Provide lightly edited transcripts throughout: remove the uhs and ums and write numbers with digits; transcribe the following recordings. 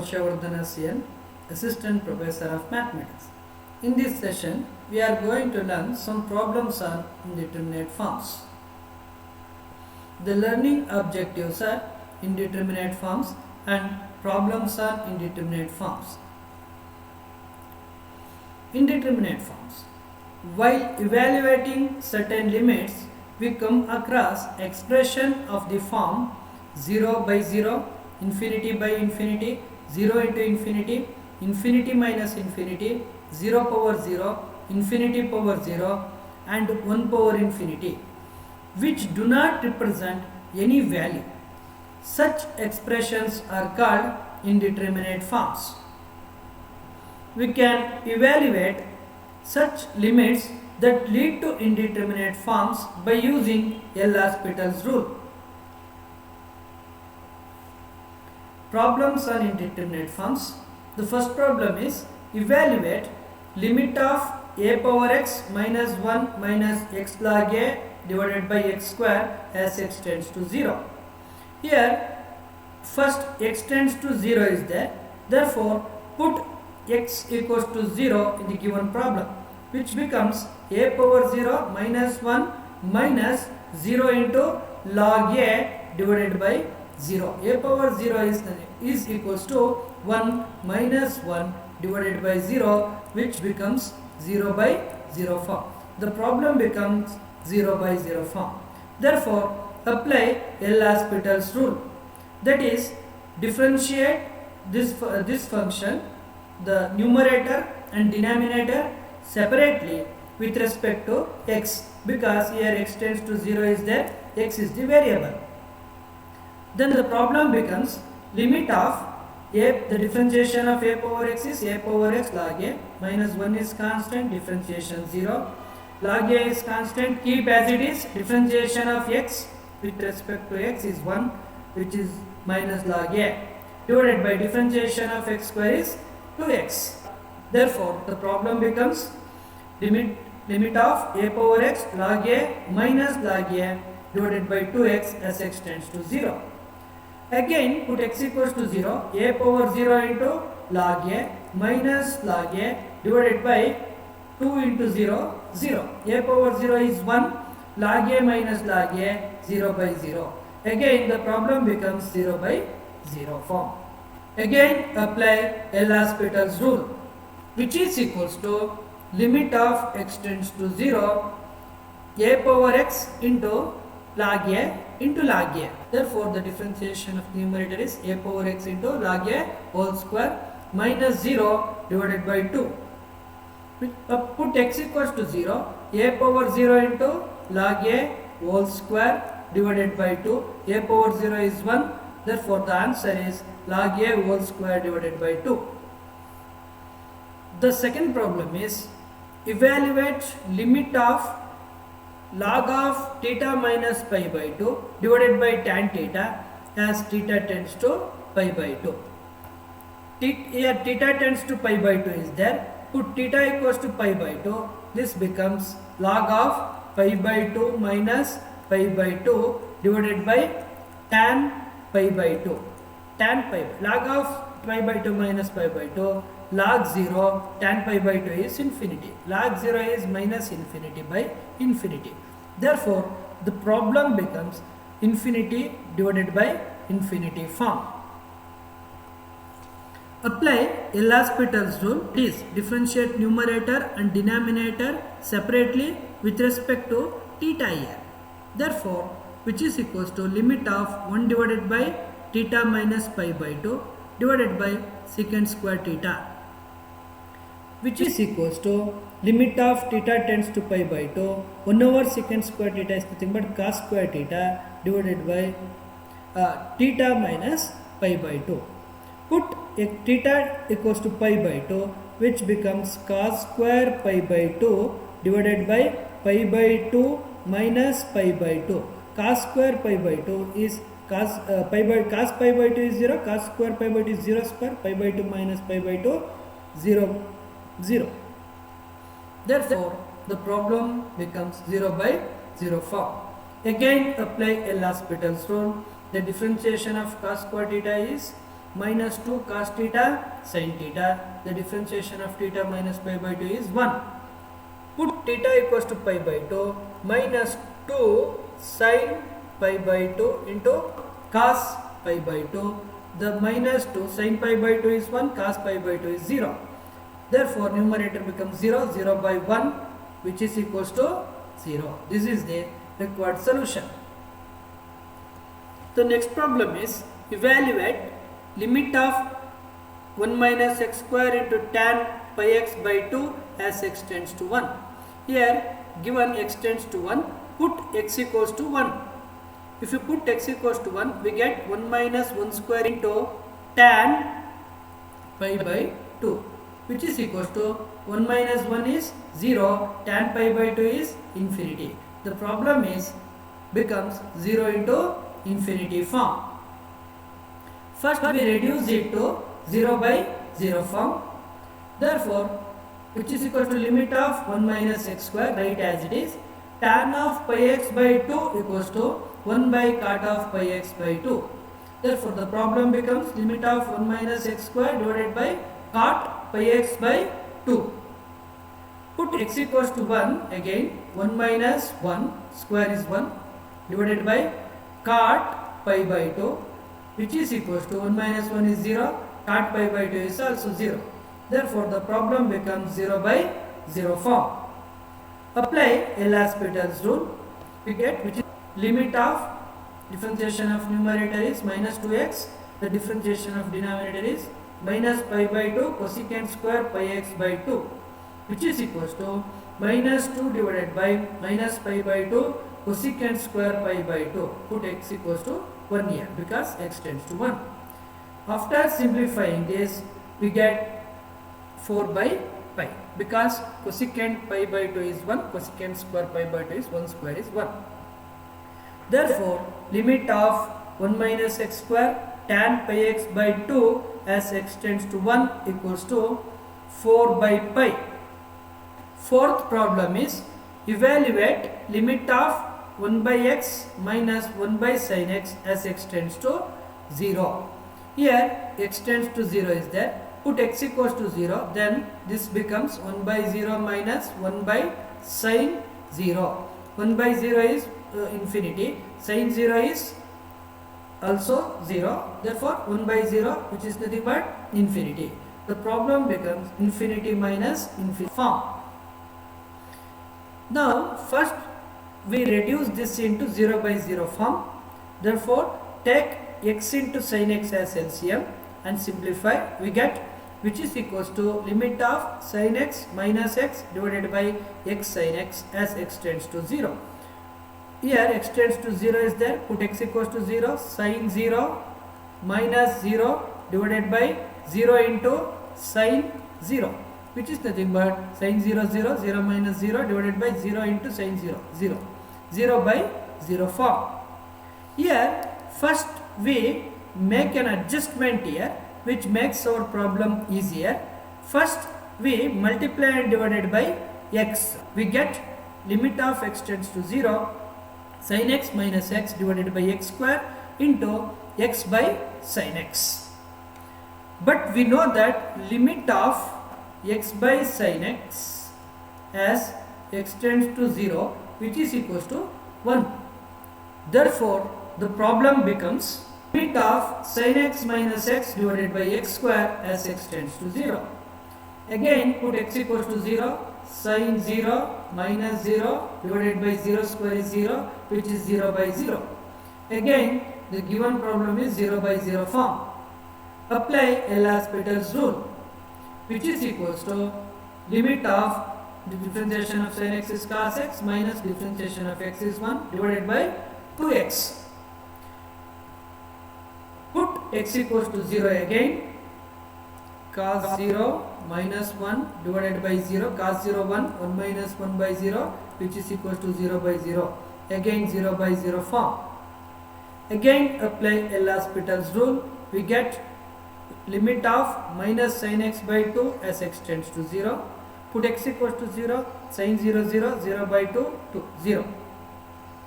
Harshavardhana CN, Assistant Professor of Mathematics. In this session, we are going to learn some problems on indeterminate forms. The learning objectives are indeterminate forms and problems on indeterminate forms. Indeterminate forms. While evaluating certain limits, we come across expression of the form 0 by 0, infinity by infinity, 0 into infinity, infinity minus infinity, 0 power 0, infinity power 0 and 1 power infinity, which do not represent any value. Such expressions are called indeterminate forms. We can evaluate such limits that lead to indeterminate forms by using L'Hospital's rule. Problems on indeterminate forms. The first problem is evaluate limit of a power x minus 1 minus x log a divided by x square as x tends to 0. Here first x tends to 0 is there, therefore put x equals to 0 in the given problem, which becomes a power 0 minus 1 minus 0 into log a divided by 0. A power 0 is equals to 1 minus 1 divided by 0, which becomes 0 by 0 form. The problem becomes 0 by 0 form. Therefore, apply L'Hospital's rule. That is, differentiate this function, the numerator and denominator, separately with respect to x, because here x tends to 0 is there, x is the variable. Then the problem becomes limit of the differentiation of a power x is a power x log a, minus 1 is constant, differentiation 0, log a is constant, keep as it is, differentiation of x with respect to x is 1, which is minus log a, divided by differentiation of x square is 2x. Therefore, the problem becomes limit of a power x log a minus log a divided by 2x as x tends to 0. Again, put x equals to 0, a power 0 into log a minus log a divided by 2 into 0, 0. A power 0 is 1, log a minus log a, 0 by 0. Again, the problem becomes 0 by 0 form. Again, apply L'Hospital's rule, which is equals to limit of x tends to 0, a power x into log a into log a. Therefore, the differentiation of the numerator is a power x into log a whole square minus 0 divided by 2. Put x equals to 0, a power 0 into log a whole square divided by 2. A power 0 is 1. Therefore, the answer is log a whole square divided by 2. The second problem is evaluate limit of log of theta minus pi by 2 divided by tan theta as theta tends to pi by 2. Here theta tends to pi by 2 is there. Put theta equals to pi by 2. This becomes log of pi by 2 minus pi by 2 divided by tan pi by 2. Tan pi, log of pi by 2 minus pi by 2, log 0, tan pi by 2 is infinity. Log 0 is minus infinity by infinity. Therefore, the problem becomes infinity divided by infinity form. Apply L'Hospital's rule. Is differentiate numerator and denominator separately with respect to theta here. Therefore, which is equals to limit of 1 divided by theta minus pi by 2 divided by secant square theta, which is equals to limit of theta tends to pi by 2, 1 over secant square theta is nothing but cos square theta divided by theta minus pi by 2. Put theta equals to pi by 2, which becomes cos square pi by 2 divided by pi by 2 minus pi by 2. Cos square pi by 2 is cos pi by 2 is 0, cos square pi by 2 is 0 square, pi by 2 minus pi by 2, 0, 0. Therefore, the problem becomes 0 by 0 form. Again, apply L'Hospital's rule. The differentiation of cos square theta is minus 2 cos theta sin theta. The differentiation of theta minus pi by 2 is 1. Put theta equals to pi by 2 minus 2 sin pi by 2 into cos pi by 2. The minus 2 sin pi by 2 is 1, cos pi by 2 is 0. Therefore, numerator becomes 0, 0 by 1, which is equals to 0. This is the required solution. The next problem is evaluate limit of 1 minus x square into tan pi x by 2 as x tends to 1. Here, given x tends to 1, put x equals to 1. If you put x equals to 1, we get 1 minus 1 square into tan pi by 2, which is equals to 1 minus 1 is 0, tan pi by 2 is infinity. The problem is becomes 0 into infinity form. First we reduce it to 0 by 0 form. Therefore, which is equal to limit of 1 minus x square, write as it is. Tan of pi x by 2 equals to 1 by cot of pi x by 2. Therefore, the problem becomes limit of 1 minus x square divided by cot pi x by 2. Put x equals to 1, again 1 minus 1 square is 1 divided by cot pi by 2, which is equals to 1 minus 1 is 0, cot pi by 2 is also 0. Therefore, the problem becomes 0 by 0 form. Apply L'Hospital's rule. We get which is limit of differentiation of numerator is minus 2x, the differentiation of denominator is minus pi by 2 cosecant square pi x by 2, which is equals to minus 2 divided by minus pi by 2 cosecant square pi by 2. Put x equals to 1 here because x tends to 1. After simplifying this, we get 4 by pi because cosecant pi by 2 is 1, cosecant square pi by 2 is 1 square is 1. Therefore, limit of 1 minus x square tan pi x by 2 as x tends to 1 equals to 4 by pi. Fourth problem is evaluate limit of 1 by x minus 1 by sin x as x tends to 0. Here x tends to 0 is there. Put x equals to 0, then this becomes 1 by 0 minus 1 by sin 0. 1 by 0 is infinity, sin 0 is also 0. Therefore, 1 by 0, which is nothing but infinity. The problem becomes infinity minus infinity form. Now, first we reduce this into 0 by 0 form. Therefore, take x into sin x as LCM and simplify. We get which is equals to limit of sin x minus x divided by x sin x as x tends to 0. Here x tends to 0 is there. Put x equals to 0, sin 0 minus 0 divided by 0 into sin 0, which is nothing but sin 0 0, 0 minus 0 divided by 0 into sin 0, 0, 0 by 0 form. Here first we make an adjustment here which makes our problem easier. First we multiply and divided by x. We get limit of x tends to 0, sin x minus x divided by x square into x by sin x. But we know that limit of x by sin x as x tends to 0, which is equals to 1. Therefore, the problem becomes limit of sin x minus x divided by x square as x tends to 0. Again, put x equals to 0, sin 0 minus 0 divided by 0 square is 0, which is 0 by 0. Again, the given problem is 0 by 0 form. Apply L'Hospital's rule, which is equals to limit of the differentiation of sin x is cos x minus differentiation of x is 1 divided by 2x. Put x equals to 0 again, cos 0 minus 1 divided by 0, cos 0 1, 1 minus 1 by 0, which is equals to 0 by 0. Again 0 by 0 form. Again apply L'Hospital's rule. We get limit of minus sin x by 2 as x tends to 0. Put x equals to 0, sin 0 0, 0 by 2 to 0.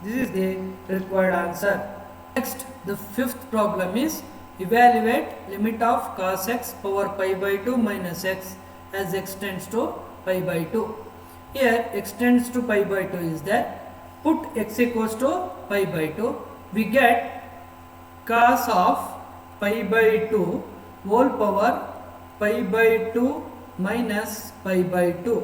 This is the required answer. Next, the fifth problem is Evaluate limit of cos x power pi by 2 minus x as x tends to pi by 2. Here x tends to pi by 2 is there. Put x equals to pi by 2. We get cos of pi by 2 whole power pi by 2 minus pi by 2,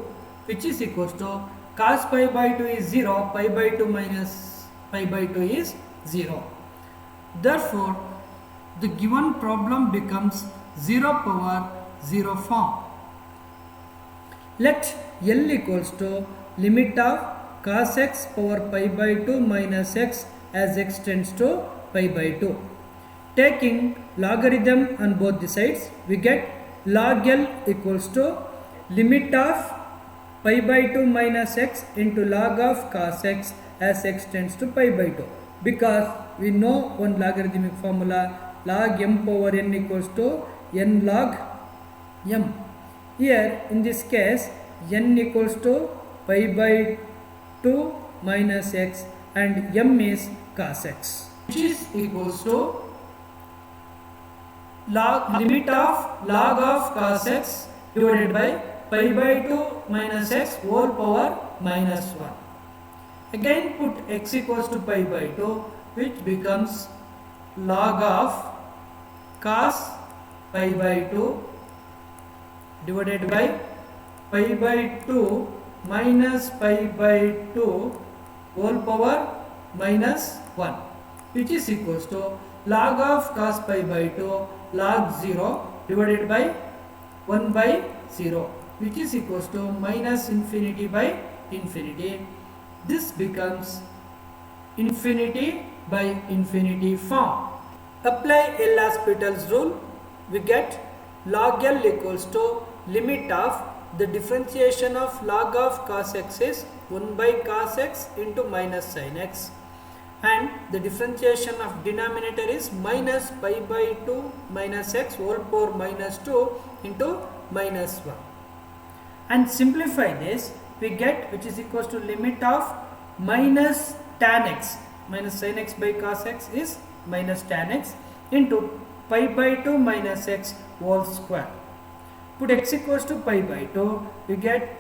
which is equals to cos pi by 2 is 0, pi by 2 minus pi by 2 is 0. Therefore, the given problem becomes 0 power 0 form. Let L equals to limit of cos x power pi by 2 minus x as x tends to pi by 2. Taking logarithm on both the sides, we get log L equals to limit of pi by 2 minus x into log of cos x as x tends to pi by 2. Because we know one logarithmic formula, log m power n equals to n log m. Here in this case n equals to pi by 2 minus x and m is cos x, which is equals to limit of log of cos x divided by pi by 2 minus x whole power minus 1. Again put x equals to pi by 2, which becomes log of cos pi by 2 divided by pi by 2 minus pi by 2 whole power minus 1, which is equals to log of cos pi by 2 log 0 divided by 1 by 0, which is equals to minus infinity by infinity. This becomes infinity by infinity form. Apply L'Hospital's rule. We get log L equals to limit of the differentiation of log of cos x is 1 by cos x into minus sin x, and the differentiation of denominator is minus pi by 2 minus x whole power minus 2 into minus 1. And simplify this, we get which is equals to limit of minus tan x, minus sin x by cos x is minus tan x into pi by 2 minus x whole square. Put x equals to pi by 2, we get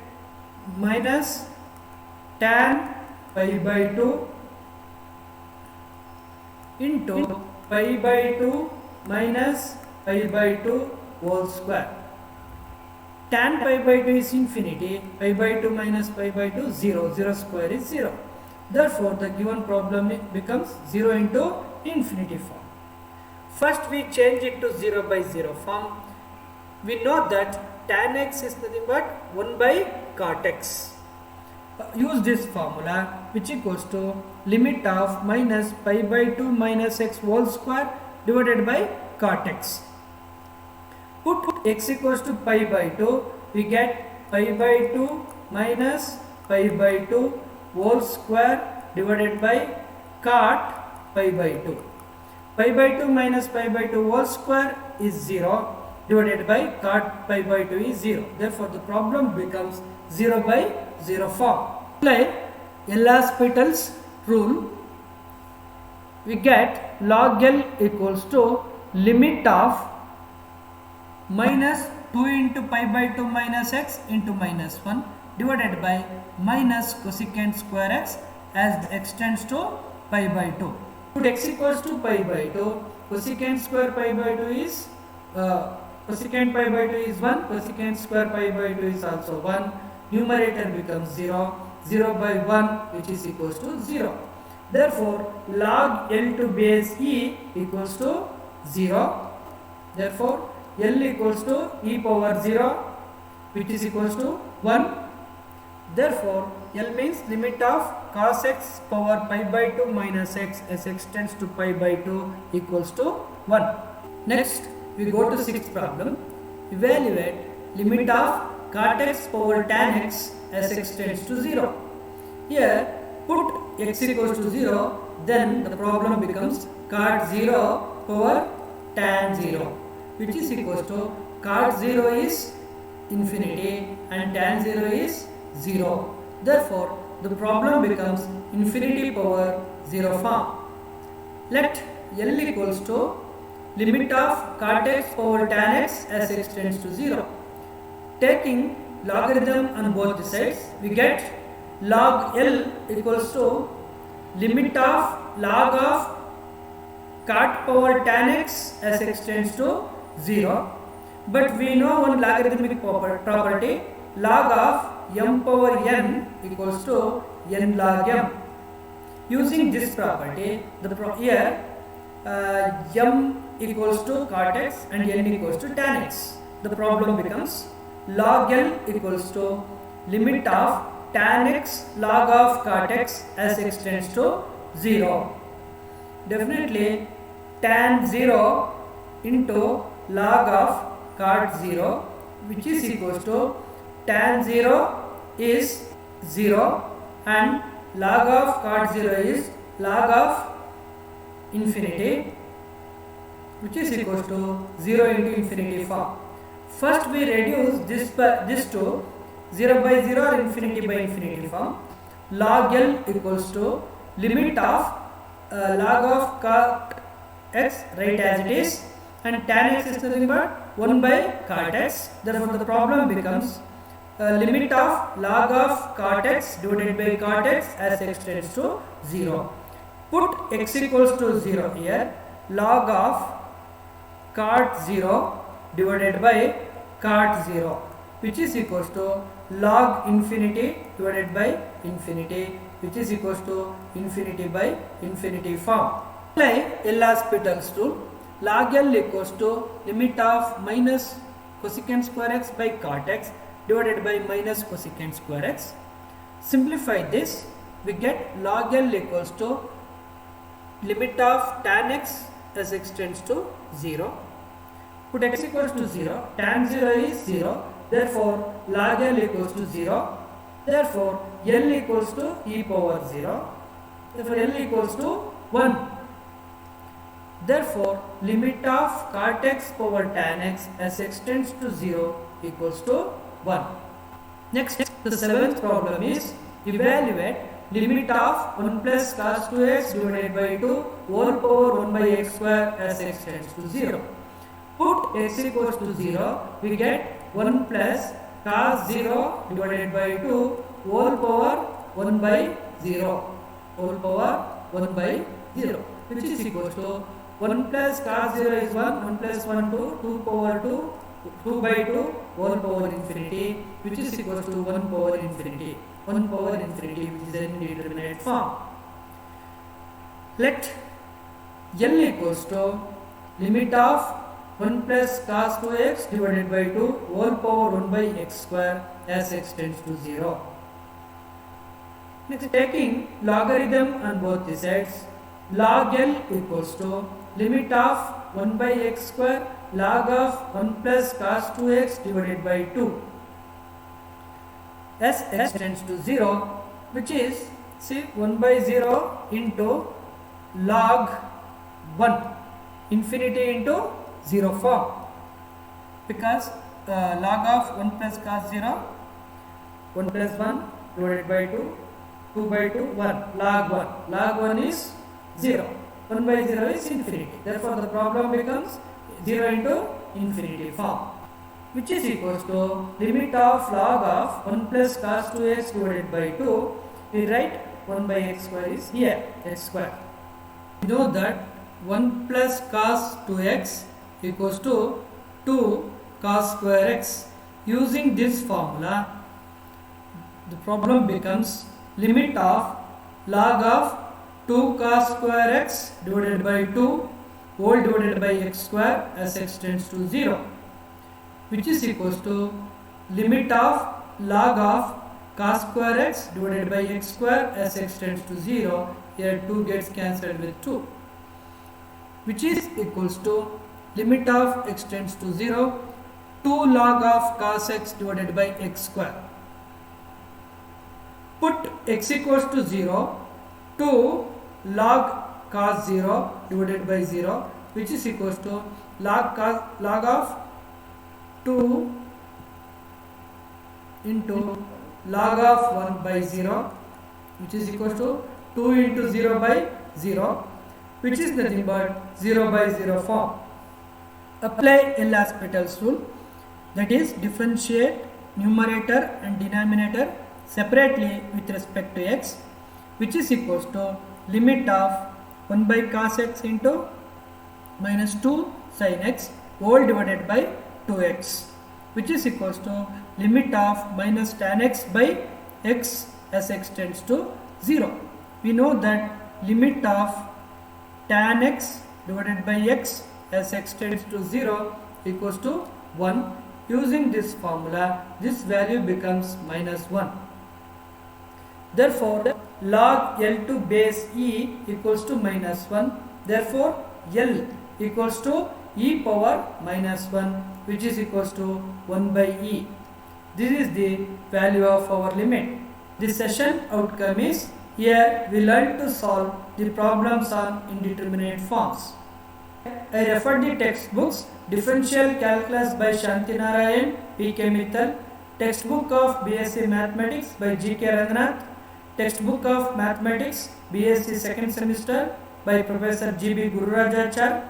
minus tan pi by 2 into pi by 2 minus pi by 2 whole square. Tan pi by 2 is infinity, pi by 2 minus pi by 2 0, 0 square is 0. Therefore, the given problem becomes 0 into infinity form. First we change it to 0 by 0 form. We know that tan x is nothing but 1 by cot x. Use this formula, which equals to limit of minus pi by 2 minus x whole square divided by cot x. Put x equals to pi by 2, we get pi by 2 minus pi by 2 whole square divided by cot pi by 2. Pi by 2 minus pi by 2 whole square is 0 divided by cot pi by 2 is 0. Therefore, the problem becomes 0 by 0 form. Apply L'Hospital's rule. We get log L equals to limit of minus 2 into pi by 2 minus x into minus 1 divided by minus cosecant square x as x tends to pi by 2. Put x equals to pi by 2, cosecant square pi by 2 is cosecant pi by 2 is 1, cosecant square pi by 2 is also 1. Numerator becomes 0, 0 by 1, which is equals to 0. Therefore, log L to base e equals to 0. Therefore, L equals to e power 0, which is equals to 1. Therefore, L means limit of cos x power pi by 2 minus x as x tends to pi by 2 equals to 1. Next, we go to sixth problem. Evaluate limit of cot x power tan x as x tends to 0. Here, put x equals to 0, then the problem becomes cot 0 power tan 0, which is equals to cot 0 is infinity and tan 0 is 0. Therefore, the problem becomes infinity power 0 form. Let L equals to limit of cot x over tan x as x tends to 0. Taking logarithm on both the sides, we get log L equals to limit of log of cot power tan x as x tends to 0. But we know one logarithmic property, log of m power n equals to n log m. Using this property, here m equals to cot x and n equals to tan x. The problem becomes log L equals to limit of tan x log of cot x as x tends to 0. Definitely tan 0 into log of cot 0, which is equals to tan 0 is 0 and log of cot 0 is log of infinity, which is equals to 0 into infinity form. First we reduce this to 0 by 0 or infinity by infinity form. Log L equals to limit of log of cot x, write as it is, and tan x is nothing but 1 by cot x. Therefore the problem becomes limit of log of cot x divided by cot x as x tends to 0. Put x equals to 0 here. Log of cot 0 divided by cot 0, which is equals to log infinity divided by infinity, which is equals to infinity by infinity form. Apply L'Hospital's rule. Log L equals to limit of minus cosecant square x by cot x divided by minus cosecant square x. Simplify this, we get log L equals to limit of tan x as x tends to 0. Put x equals to 0, tan 0 is 0, therefore log L equals to 0, therefore L equals to e power 0, therefore L equals to 1. Therefore limit of cot x power tan x as x tends to 0 equals to 1. Next, the seventh problem is evaluate limit of 1 plus cos 2x divided by 2 whole power 1 by x square as x tends to 0. Put x equals to 0, we get 1 plus cos 0 divided by 2 whole power 1 by 0, whole power 1 by 0, which is equals to 1 plus cos 0 is 1, 1 plus 1 2 power 2, 2 by 2 whole power infinity, which is equals to 1 power infinity, 1 power infinity, which is an indeterminate form. Let L equals to limit of 1 plus cos 2x divided by 2 whole power 1 by x square as x tends to 0. Next, taking logarithm on both the sides, log L equals to limit of 1 by x square log of 1 plus cos 2x divided by 2 as x tends to 0, which is, see, 1 by 0 into log 1, infinity into 0 form, because log of 1 plus cos 0, 1 plus 1 divided by 2, 2 by 2, 1, log 1 is 0, 1 by 0 is infinity, therefore the problem becomes 0 into infinity form, which is equals to limit of log of 1 plus cos 2x divided by 2, we write 1 by x square is here, x square. We know that 1 plus cos 2x equals to 2 cos square x. Using this formula, the problem becomes limit of log of 2 cos square x divided by 2 whole divided by x square as x tends to 0, which is equals to limit of log of cos square x divided by x square as x tends to 0. Here 2 gets cancelled with 2, which is equals to limit of x tends to 0, 2 log of cos x divided by x square. Put x equals to 0, 2 log cos 0 divided by 0, which is equals to log of 2 into log of 1 by 0, which is equals to 2 into 0 by 0, which is nothing but 0 by 0 form. apply L'Hospital's rule, that is differentiate numerator and denominator separately with respect to x, which is equals to limit of 1 by cos x into minus 2 sin x whole divided by 2x, which is equals to limit of minus tan x by x as x tends to 0. We know that limit of tan x divided by x as x tends to 0 equals to 1. Using this formula, this value becomes minus 1. Therefore, log L to base e equals to minus 1. Therefore, L equals to e power minus 1, which is equals to 1 by e. This is the value of our limit. The session outcome is, here we learned to solve the problems on indeterminate forms. I referred the textbooks Differential Calculus by Shanti Narayan, P.K. Mittal, textbook of BSc Mathematics by G.K. Ranganath, textbook of Mathematics BSc second semester by Professor G.B. Gururajachar,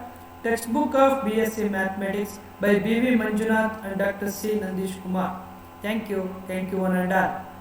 textbook of BSc Mathematics by B.V. Manjunath and Dr. C. Nandish Kumar. Thank you one and all.